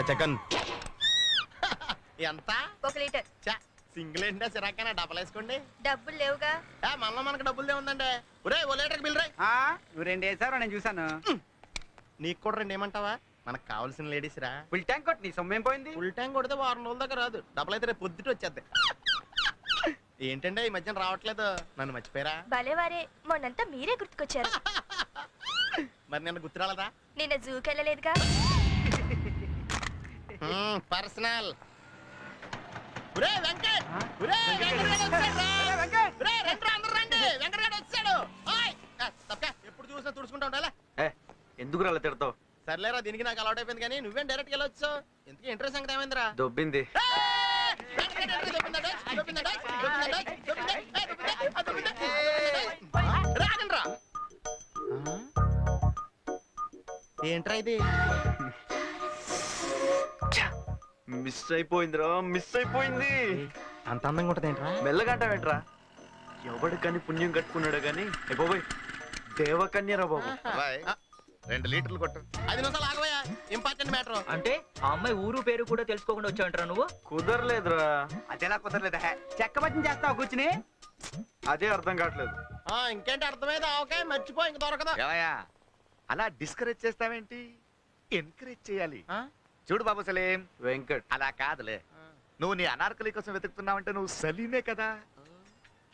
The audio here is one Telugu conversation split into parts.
చెక్కన్ ఎంత? 1 లీటర్. సింగిల్ ఏంటా సిరాకైనా డబ్బులు వేసుకోండి. డబ్బులు లేవుగా. మనలో మనకు డబ్బులు ఏముందండి. ఒరే 1 లీటర్ బిల్ రే. నువ్వు 2 వేసావు, నేను చూసాను. నీకు కూడా 2 ఏమంటావా? మనకు కావాల్సిన లేడీస్ రా. ఫుల్ ట్యాంక్ కొట్టి నీ సొమ్మేం పోయింది. ఫుల్ ట్యాంక్ కొడితే 2 రోజుల దాకా రాదు. డబ్బులు అయితే రేపు పొద్దుట వచ్చేద్ది. ఏంటంటే ఈ మధ్యన రావట్లేదు, నన్ను మర్చిపోయారా? భలేవారే, మొన్నంతా మీరే గుర్తుకొచ్చారు. మరి నిన్న గుర్తురాలదా? నిన్న జూకి వెళ్ళలేదుగా. పర్సనల్. ఎప్పుడు చూసినా తుడుచుకుంటా ఉండాలా? ఎందుకు రాలే తిడతావు? సర్లేరా, దీనికి నాకు అలవాటు అయిపోయింది. కానీ నువ్వేం డైరెక్ట్ వెళ్ళొచ్చు. ఎందుకు ఇంట్రెస్ట్ సంగతి ఏమైందిరా? దొబ్బింది. ఏంట్రా ఇది? మిస్ అయిపోయిందిరా, మిస్ అయిపోయింది. అంత అందంగా ఉంటది ఏంట్రా? మెల్లగంటావేంట్రా? ఎవడు కానీ పుణ్యం కట్టుకున్నాడు కానీ బాబాయ్ దేవకన్యరా బాబు. 2 లీటర్లు కొట్టు. 5 నిమిషాలు ఆగవయ్యా, ఇంపార్టెంట్ మ్యాటర్. అంటే ఆ అమ్మాయి ఊరు పేరు కూడా తెలుసుకోకుండా వచ్చావంటారా నువ్వు? కుదరలేదురా. అదేలా కుదరలేదా? చెక్క బట్టం చేస్తావు కూర్చుని. అదే అర్థం కావట్లేదు. ఇంకేంటి అర్థమైంది? ఓకే, మర్చిపో, ఇంక దొరకదు. ఏమయ్యా అలా డిస్కరేజ్ చేస్తావేంటి? ఎంకరేజ్ చేయాలి. చూడు బాబు సలీం, వెంకట్ అలా కాదులే. నువ్వు నీ అనార్కలి కోసం వెతుకుతున్నావంటే నువ్వు సలీమే కదా.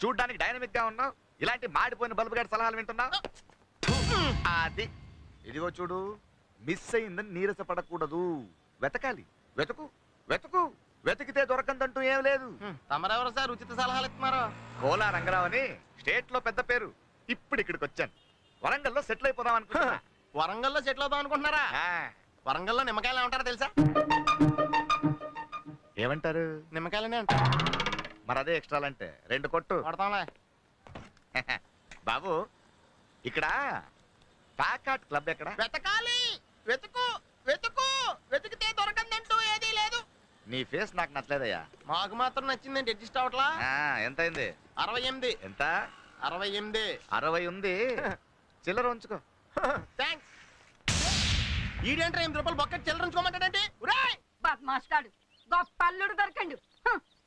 చూడ్డానికి డైనమిక్ గా ఉన్నావు, ఇలాంటి మాడిపోయిన బల్బు గారి సలహాలు వింటున్నావు. అది ఇదిగో చూడు, మిస్ అయిందని నీరసపడకూడదు. వెతకాలి, వెతుకు వెతుకు, వెతికితే దొరకందంటూ ఏం లేదు. తమరెవరు సార్ ఉచిత సలహాలు ఇస్తున్నారు? కోలా రంగరావు అని స్టేట్ లో పెద్ద పేరు. ఇప్పుడు ఇక్కడికి వచ్చాను. వరంగల్లో సెటిల్ అయిపోదాం అనుకుంటున్నా. వరంగల్లో సెటిల్ అవుదాం అనుకుంటున్నారా? వరంగల్లో నిమ్మకాయలు ఏమంటారో తెలుసా? ఏమంటారు? నిమ్మకాయలనే అంటారు. మరి అదే ఎక్స్ట్రాలంటే 2 కొట్టు. పడతాంలే బాబు. ఇక్కడ ప్యాకాట్ క్లబ్ ఎక్కడ? వెతకాలి, వెతుకు వెతుకు, వెతికితే దొరకందంటూ ఏదీ లేదు. నీ ఫేస్ నాకు నచ్చలేదయ్యా. మాకు మాత్రం నచ్చిందండి, అడ్జస్ట్ అవట్లా. ఎంత అయింది? 68. ఎంత? 68. 60 ఉంది. చిల్లర ఉంచుకో. థ్యాంక్స్. ఈడేంట్రా 8 రూపాయలు బొక్క చిల్లర ఉంచుకోమంటాడంటే? బద్మాష్టాడు, గొప్ప అల్లుడు దొరకండు.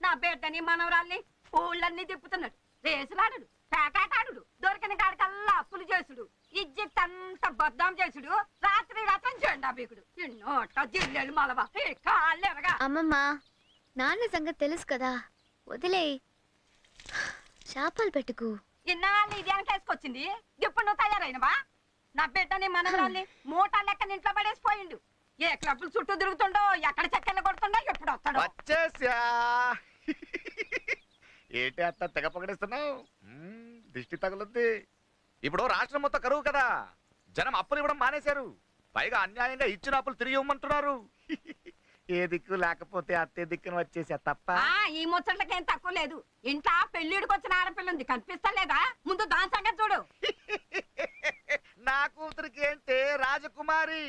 నా బిడ్డని మనవరాల్ని ఊళ్ళన్నీ తిప్పుతున్నాడు. రేసులాడు, పేకాటాడు, దొరికిన కాడికల్లా అప్పులు చేసుడు, ఇజ్జత్ అంతా బద్దాం చేసుడు, రాత్రి రాత్రం జెండా బీకుడు. ఎన్నోట జిల్లెలు మలవా కాళ్ళు ఎరగా. అమ్మమ్మ, నాన్న సంగతి తెలుసు కదా, వదిలే. శాపాలు పెట్టుకు. ఇన్నాళ్ళు ఇది వెనకేసుకొచ్చింది, ఇప్పుడు నువ్వు తయారైనవా? నా బిడ్డని మనవరాల్ని మూట లెక్క ఇంట్లో పడేసిపోయిండు. ఏ క్లబ్లు చుట్టూ తిరుగుతుండో, ఎక్కడ చక్కెర కొడుతుండో, ఎప్పుడు వస్తాడో. వచ్చేసా. ఏంటి అత్త తెగ పగడేస్తున్నావు? దిష్టి తగులుద్ది. ఇప్పుడు రాష్ట్రం మొత్తం కరువు కదా, జనం అప్పులు ఇవ్వడం మానేశారు. పైగా అన్యాయంగా ఇచ్చిన అప్పులు తిరిగి ఇవ్వమంటున్నారు. ఏ దిక్కు లేకపోతే అత్తే దిక్కును వచ్చేసా తప్ప. ఈ ముచ్చట్లకేం తక్కువ లేదు. ఇంట్లో పెళ్లిడికి వచ్చిన ఆడపిల్ల ఉంది, కనిపిస్తలేదా? ముందు దాని సంగతి చూడు. నా కూతురికి ఏంటే రాజకుమారి,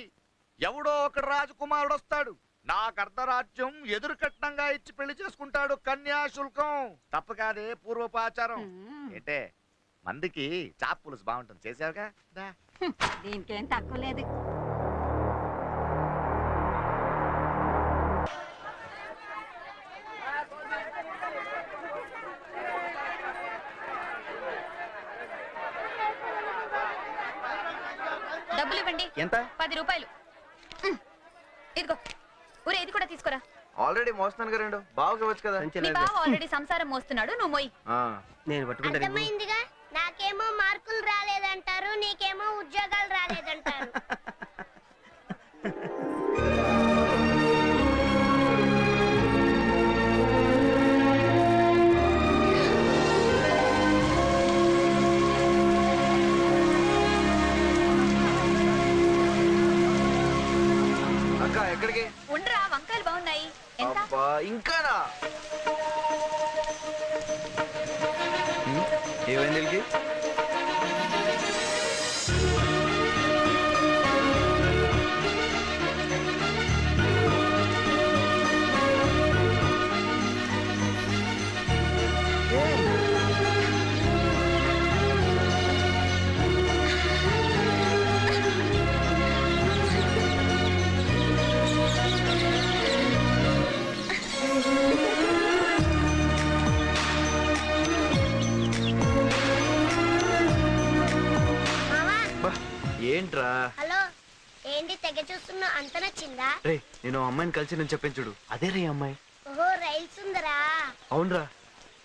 ఎవడో ఒకడు రాజకుమారుడు వస్తాడు, నాకు అర్ధరాజ్యం ఎదురు కట్నంగా ఇచ్చి పెళ్లి చేసుకుంటాడు. కన్యాశుల్కం తప్పు కాదే, పూర్వపాచారం. ఏంటే మందికి చాప్ పులుసు బాగుంటుంది, చేసావుగా. దీనికేం తక్కువ లేదు. డబ్బులు ఇవ్వండి. ఎంత? 10 రూపాయలు. ఇదిగో, ఊరే ఇది కూడా తీసుకురా. ఆల్రెడీ మోస్తున్నాను కదా, 2 బాగా వచ్చు కదా. మీ బావ ఆల్రెడీ సంసారం మోస్తున్నాడు, నువ్వు మోయి. నేను పట్టుకుంటా. నాకేమో మార్కులు రాలేదంటారు, నీకేమో ఉద్యోగాలు రాలేదంటారు. అక్క ఎక్కడికి? ఉండరా, వంకాయలు బాగున్నాయి. ఎంత? ఇంకానా? ఏమైంది? ఏంట్రా? హలో ఏంటి తెగ చూస్తున్నా అంత నచ్చిందా? రే నేను ఆ అమ్మాయిని కలిసి నేను చెప్పాను చూడు, అదే రే అమ్మాయి. ఓహో రైల్స్ ఉందరా. అవునరా.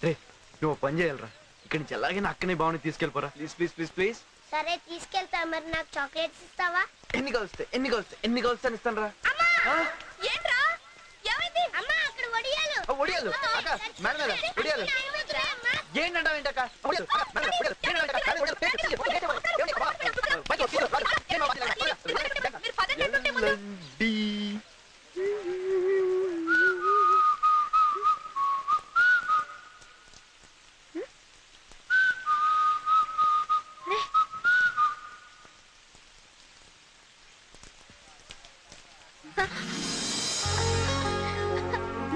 రే నువ్వు పని చేయాలరా, ఇక్కడి నుంచి ఎలాగైనా అక్కనే బాగుని తీసుకెళ్ళిపోరా. Please please please please. సరే తీసుకెళ్తా. మరి నాకు చాక్లెట్స్ ఇస్తావా? ఎన్ని కలుస్తాను ఇస్తాను రా. ఏంట్రా ఏమైంది? అమ్మా అక్కడ వడియాలు. ఒడియాలు అక్క, మేడం మీద ఒడియాలు. ఏంటంటావు ఏంటక్క? ఒడియాలు, మేడం, ఒడియాలు. ఏంటంటావు అక్క? ఒడియాలు, మీరు పదండి అంటుంటే ముందు. ఎల్లండి.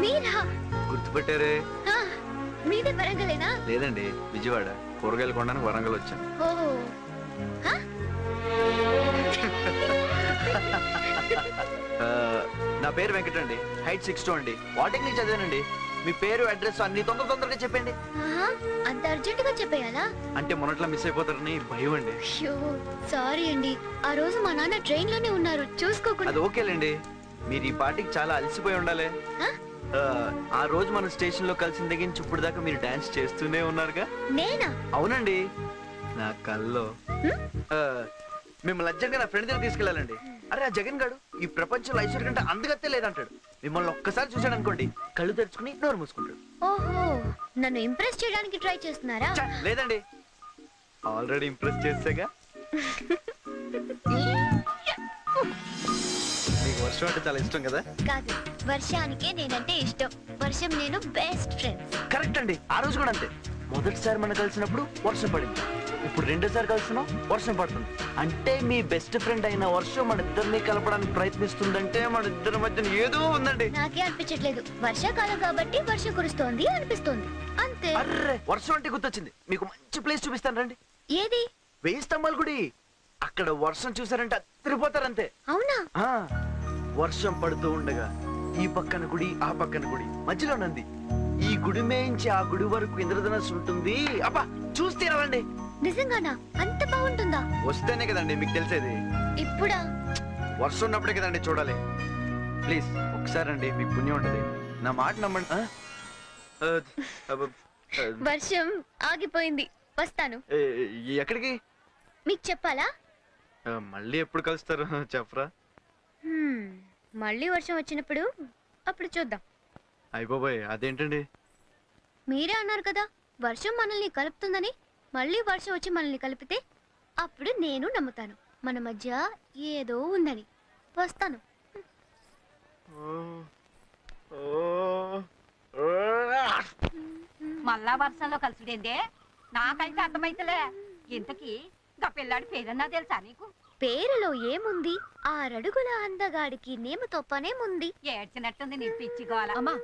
మీరా? గుర్తుపెట్టారే? ఆ, మీదే వరంగలేనా? లేదండి, విజయవాడ. కూరగాయలు కొనడానికి వరంగల్ వచ్చాను. ఓహో. హ? ఆ, నా పేరు వెంకట అండి. హైట్ 6'2" అండి. పాలిటెక్నిక్ చదివానండి. మీ పేరు అడ్రస్ అన్ని తొందరగా చెప్పండి. ఆహా, అంత అర్జెంట్ గా చెప్పేయాలా? అంటే మొన్నట్లా మిస్ అయిపోతారని భయం అండి. అయ్యో సారీ అండి, ఆ రోజు మా నాన్న ట్రైన్ లోనే ఉన్నారు, చూసుకోకుండా. అది ఓకేలేండి, మీరు ఈ పార్టీకి చాలా అలసిపోయి ఉండాలి. ఆ? ఆ రోజు మన స్టేషన్ లో కలిసిన దగ్గర నుంచి ఇప్పుడు దాకా మీరు డాన్స్ చేస్తూనే ఉన్నారుగా. నేనా? అవునండి, నా కల్లో ఆ, మిమ్మల్ని అర్జెంట్ గా నా ఫ్రెండ్ దగ్గర తీసుకెళ్ళాలండి. అరే ఆ జగన్ గాడు ఈ ప్రపంచంలో ఐశ్వర్య కంటే అందగత్తే లేదంటాడు. మిమ్మల్ని ఒక్కసారి చూశాడు అనుకోండి, కళ్ళు తెరుచుకుని నోరు మూసుకుంటాడు. ఓహో, నన్ను ఇంప్రెస్ చేయడానికి ట్రై చేస్తున్నారా? ఛ, లేదండి, ఆల్రెడీ ఇంప్రెస్ చేసాగా. మీకు వర్షం అంటే చాలా ఇష్టం కదా? కాదు, వర్షానికే నేనంటే ఇష్టం. వర్షం నేను బెస్ట్ ఫ్రెండ్స్. కరెక్ట్ అండి, ఆ రోజు కూడా అంతే. మొదటిసారి మనం కలిసినప్పుడు వర్షం పడింది, ఇప్పుడు రెండోసారి కలిసినాం వర్షం పడుతుంది. అంటే మీ బెస్ట్ ఫ్రెండ్ అయిన వర్షం మన ఇద్దరిని కలపడానికి ప్రయత్నిస్తుందంటే మన ఇద్దరి మధ్యన ఏదో ఉందండి. నాకే అనిపించట్లేదు, వర్షాకాలం కాబట్టి వర్షం కురుస్తోంది అనిపిస్తోంది అంతే. అర్రే వర్షం అంటే గుర్తొచ్చింది, మీకు మంచి ప్లేస్ చూపిస్తాను రండి. ఏది? 1000 స్తంభాల గుడి. అక్కడ వర్షం చూసారంటే అదిరిపోతారంతే. అవునా? ఆ, వర్షం పడుతూ ఉండగా ఈ పక్కన గుడి ఆ పక్కన గుడి మధ్యలో నంది. ఈ గుడి మేంచి ఆ గుడి వరకు ఇంద్రధనస్సు ఉంటుంది. అబ్బా చూస్తే రావండి. నిజంగానా? అంత బాగుంటుందా? వస్తేనే కదండి మీకు తెలిసేది. ఇప్పుడా? వర్షం ఉన్నప్పుడే కదండి చూడాలి. ప్లీజ్ ఒకసారి అండి, మీకు పుణ్యం ఉంటుంది. నా మాట నమ్మండి. వర్షం ఆగిపోయింది, వస్తాను. ఎక్కడికి? మీకు చెప్పాలా? మళ్ళీ ఎప్పుడు కలుస్తారు చెప్పరా? మళ్ళీ వర్షం వచ్చినప్పుడు అప్పుడు చూద్దాం. అయిపోయి అదేంటండి? మీరే అన్నారు కదా వర్షం మనల్ని కలుపుతుందని. మళ్ళీ వర్షం వచ్చి మనల్ని కలిపితే అప్పుడు నేను నమ్ముతాను మన మధ్య ఏదో ఉందని. వస్తాను. మళ్ళా వర్షంలో కలుసుడేందే? నాకైతే అర్థమైతలే. ఇంతకీ గా పిల్లాడి పేరన్నా తెలుసా నీకు? పేరులో ఏముంది? 6 అడుగుల అందగాడికి నేమతో పనేముంది? ఏడ్చినట్టుంది నీ పిచ్చిగోల. అమ్మా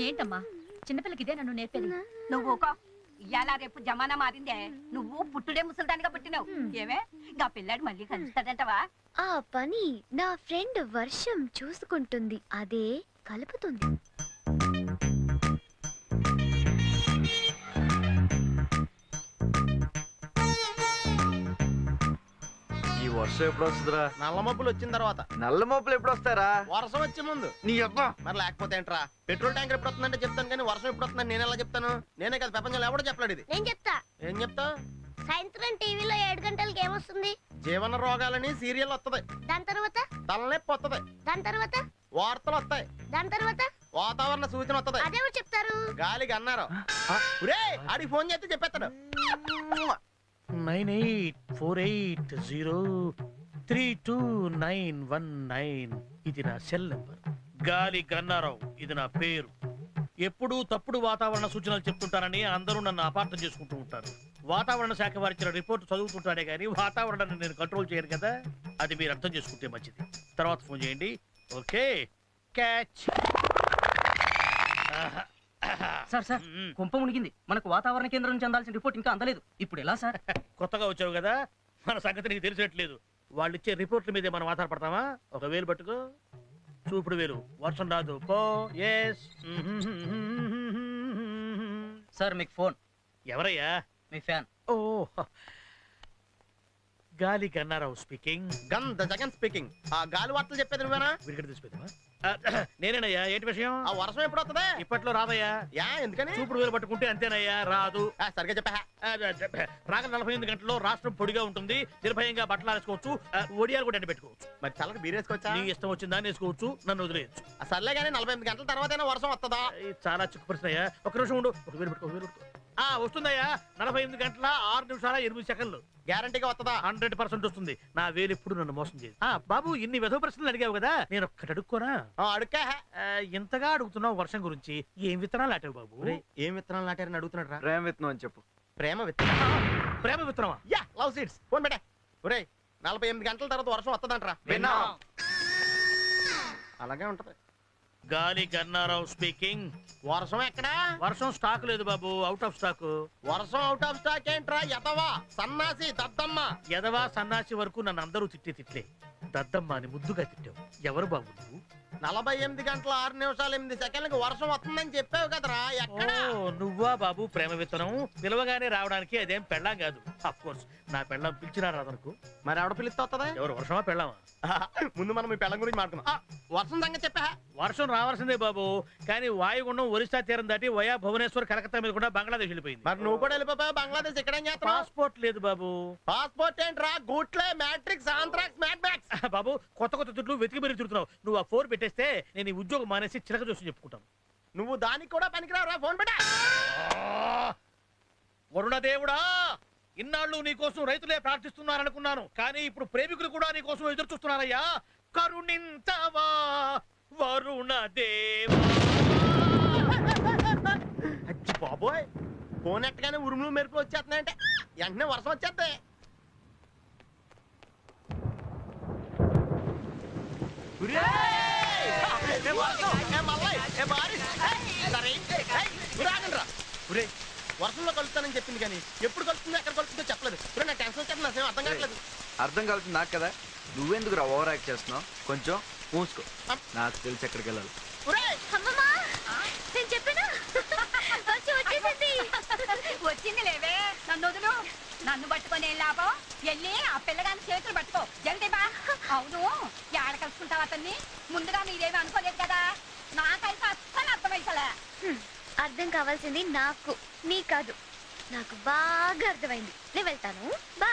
ఏంటమ్మా చిన్నపిల్లకి ఇదే నన్ను నేర్పేది. నువ్వు ఇయ్యాల రేపు జమానా మారిందే. నువ్వు పుట్టుడే ముసలిదానిగా పుట్టినావు. ఏమే గా పిల్లాడు మళ్ళీ కలుస్తాడంటవా? ఆ పని నా ఫ్రెండ్ వర్షం చూసుకుంటుంది, అదే కలుపుతుంది. ఈ వర్షం ఎప్పుడు వస్తుందిరా? నల్ల మబ్బులు వచ్చిన తర్వాత. నల్ల మోపులు ఎప్పుడు వస్తారా? వర్షం వచ్చే ముందు. నీ అబ్బా మరి లేకపోతే ఏంట్రా? పెట్రోల్ ట్యాంకర్ ఎప్పుడు వస్తుందంటే చెప్తాను, కానీ వర్షం ఎప్పుడు వస్తుందని నేను ఎలా చెప్తాను? నేనే కదా ప్రపంచంలో ఎవడో చెప్పలేడు ఇది. నేను చెప్తా. ఏం చెప్తా? సాయంత్రం టీవీలో 7 గంటలకి ఏమొస్తుంది? జీవన రోగాలని సీరియల్ వస్తుంది. దాని తర్వాత? తలనొప్పి వస్తుంది. దాని తర్వాత? వార్తలు వస్తాయి. దాని తర్వాత? వాతావరణ సూచన వస్తుంది. అదేమో చెప్తారు. గాలికి అన్నారు. ఆడికి ఫోన్ చేస్తే చెప్పేస్తాడు. 9848032919 ఇది నా సెల్ నెంబర్. గాలి గన్నారావు ఇది నా పేరు. ఎప్పుడూ తప్పుడు వాతావరణ సూచనలు చెప్తుంటారని అందరూ నన్ను అపార్థం చేసుకుంటూ ఉంటారు. వాతావరణ శాఖ వారిచ్చిన రిపోర్ట్ చదువుతుంటానే కానీ వాతావరణాన్ని నేను కంట్రోల్ చేయను కదా. అది మీరు అర్థం చేసుకుంటే మంచిది. తర్వాత ఫోన్ చేయండి. Okay catch. సార్ సార్ కుంప మునిగింది. మనకు వాతావరణ కేంద్రం నుంచి అందాల్సిన రిపోర్ట్ ఇంకా అందలేదు. ఇప్పుడు ఎలా సార్? కొత్తగా వచ్చావు కదా, మన సంగతి నీకు తెలిసేట్లేదు. వాళ్ళు ఇచ్చే రిపోర్ట్ల మీదే మనం ఆధారపడతామా? ఒక వేలు పట్టుకో, చూపుడు వేలు. వర్షం రాదు పో. ఎస్ సార్ మీకు ఫోన్. ఎవరయ్యా? మీ ఫ్యాన్. ఓ గాలి గన్నారావు స్పీకింగ్. గంధ జగన్ స్పీకింగ్. ఆ గాలి వార్తలు చెప్పేది నువ్వేనా? వీడికి తీసిపోతావా? నేనేనయ్యా. ఏంటి విషయం? ఆ వర్షం ఎప్పుడు వస్తుందా? ఇప్పట్లో రాదయ్యా. యా ఎందుకని? చూపుడు వేలు పట్టుకుంటే అంతేనయ్యా, రాదు. సరిగ్గా చెప్పా. రాగల 48 గంటల్లో రాష్ట్రం పొడిగా ఉంటుంది, నిర్భయంగా బట్టలు ఆరేసుకోవచ్చు, ఒడియాలు కూడా ఎండ పెట్టుకోవచ్చు. మరి చల్లకి బీరేసుకోవచ్చా? నీ ఇష్టం వచ్చిందా వేసుకోవచ్చు, నన్ను వదిలేయచ్చు. సర్లే కానీ 48 గంటల తర్వాతైనా వర్షం వస్తుందా? చాలా చిక్కు ప్రశ్న అయ్యా. ఒక నిమిషం ఉండు. ఒక వేలు పెట్టుకో. వస్తుందయ్యా. 48 గంటల 6 నిమిషాల 8 సెకండ్లు. గ్యారంటీగా వస్తుందా? 100% వస్తుంది. నా వేలు ఎప్పుడు నన్ను మోసం చేయదు. బాబు, ఇన్ని వెధవ ప్రశ్నలు అడిగావు కదా, నేను ఒక్కటి అడుక్కోనా? అడుక్కా. ఇంతగా అడుగుతున్నావు వర్షం గురించి. ఏం విత్తనాలు నాటావు బాబు? ఏం విత్తనాలు నాటారని అడుగుతున్నాడు రా. ప్రేమ విత్తనం అని చెప్పు. ప్రేమ విత్తనం. ప్రేమ విత్తనమా? Yeah, love seeds. ఫోన్ పెట్టే. ఒరేయ్, 48 గంటల తర్వాత వర్షం వస్తుందంటరా. విన్నాం. అలాగే ఉంటది. గాలి గన్నారావు స్పీకింగ్. వర్షం ఎక్కడా? వర్షం స్టాక్ లేదు బాబు, అవుట్ ఆఫ్ స్టాక్. వర్షం అవుట్ ఆఫ్ స్టాక్ ఏంట్రా? ఎదవా, సన్నాసి, దద్దమ్మ. ఎదవా సన్నాసి వరకు నన్ను అందరూ తిట్లే. దద్దమ్మ అని ముద్దుగా తిట్టావు. ఎవరు బాబు నువ్వు? 48 గంటల 6 నిమిషాల 8 సెకండ్లకు వర్షం వస్తుందని చెప్పావు కదరా. ఎక్కడ? నువ్వా బాబు ప్రేమ విత్తనం? పిలవగానే రావడానికి అదేం పెళ్ళాం కాదు. అఫ్ కోర్స్ నా పెళ్ళం పిలిచినా రాదనుకో. మరి ఆవిడ పిలిస్తే వస్తుందా? ఎవరు, వర్షమా పెళ్ళామా? ముందు మనం ఈ పెళ్ళం గురించి మాట్లాడుకుందాం. వర్షం సంగతి చెప్పా. వర్షం రావాల్సిందే బాబు, కానీ వాయుగుండం ఒరిస్సా తీరం దాటి వయా భువనేశ్వర్ కలకత్తా మీద కూడా బంగ్లాదేశ్ వెళ్ళిపోయింది. మరి నువ్వు కూడా వెళ్ళిపోయావు బంగ్లాదేశ్. ఇక్కడ ఏం చేస్తావు? పాస్పోర్ట్ లేదు బాబు. పాస్పోర్ట్ ఏంట్రా? గూట్లే, మ్యాట్రిక్స్, ఆంథ్రాక్స్, మ్యాడ్ మ్యాక్స్. బాబు, కొత్త తిట్లు వెతికి మరీ తిడుతున్నావు. నువ్వు ఆ 4 పెట్టేస్తే నేను ఈ ఉద్యోగం మానేసి చిలక చూసి చెప్పుకుంటాను. నువ్వు దానికి కూడా పనికిరావురా. ఫోన్ పెట్టా. వరుణదేవుడా, ఇన్నాళ్ళు నీకోసం రైతులే ప్రార్థిస్తున్నారనుకున్నాను, కానీ ఇప్పుడు ప్రేమికులు కూడా నీకోసం ఎదురు చూస్తున్నారయ్యా. కరుణించవా వరుణదేవా. అచ్చి బాబోయ్, ఫోన్ ఎట్టగానే ఉరుములు మెరుపులు వచ్చేస్తున్నాయంటే వెంటనే వర్షం వచ్చేద్దే. వర్షంలో కలుస్తానని చెప్పింది కానీ ఎప్పుడు కలుస్తుందో ఎక్కడ కలుస్తుందో చెప్పలేదు. ఇప్పుడు నా టెన్షన్ వచ్చేది, నాకేం అర్థం కావట్లేదు. అర్థం కావుతుంది నాకు కదా. నువ్వెందుకు రా ఓవర్ యాక్ట్ చేస్తున్నావు? కొంచెం మూసుకో. నాకు తెలిసి ఎక్కడికి వెళ్ళాలి. నేను చెప్పానా? వచ్చింది లేవే. నన్ను వదులు. నన్ను పట్టుకొని ఏం లాభం? వెళ్ళి ఆ పిల్లగాని చేతులు పట్టుకో. జల్దీ బా. అవును, ఏడ కలుసుకుంటావు అతన్ని? ముందుగా మీరేమి అనుకోలేదు కదా. నాకైతే అస్సలు అర్థమైతలే. అర్థం కావాల్సింది నాకు, నీ కాదు. నాకు బాగా అర్థమైంది. నేను వెళ్తాను. బాయ్.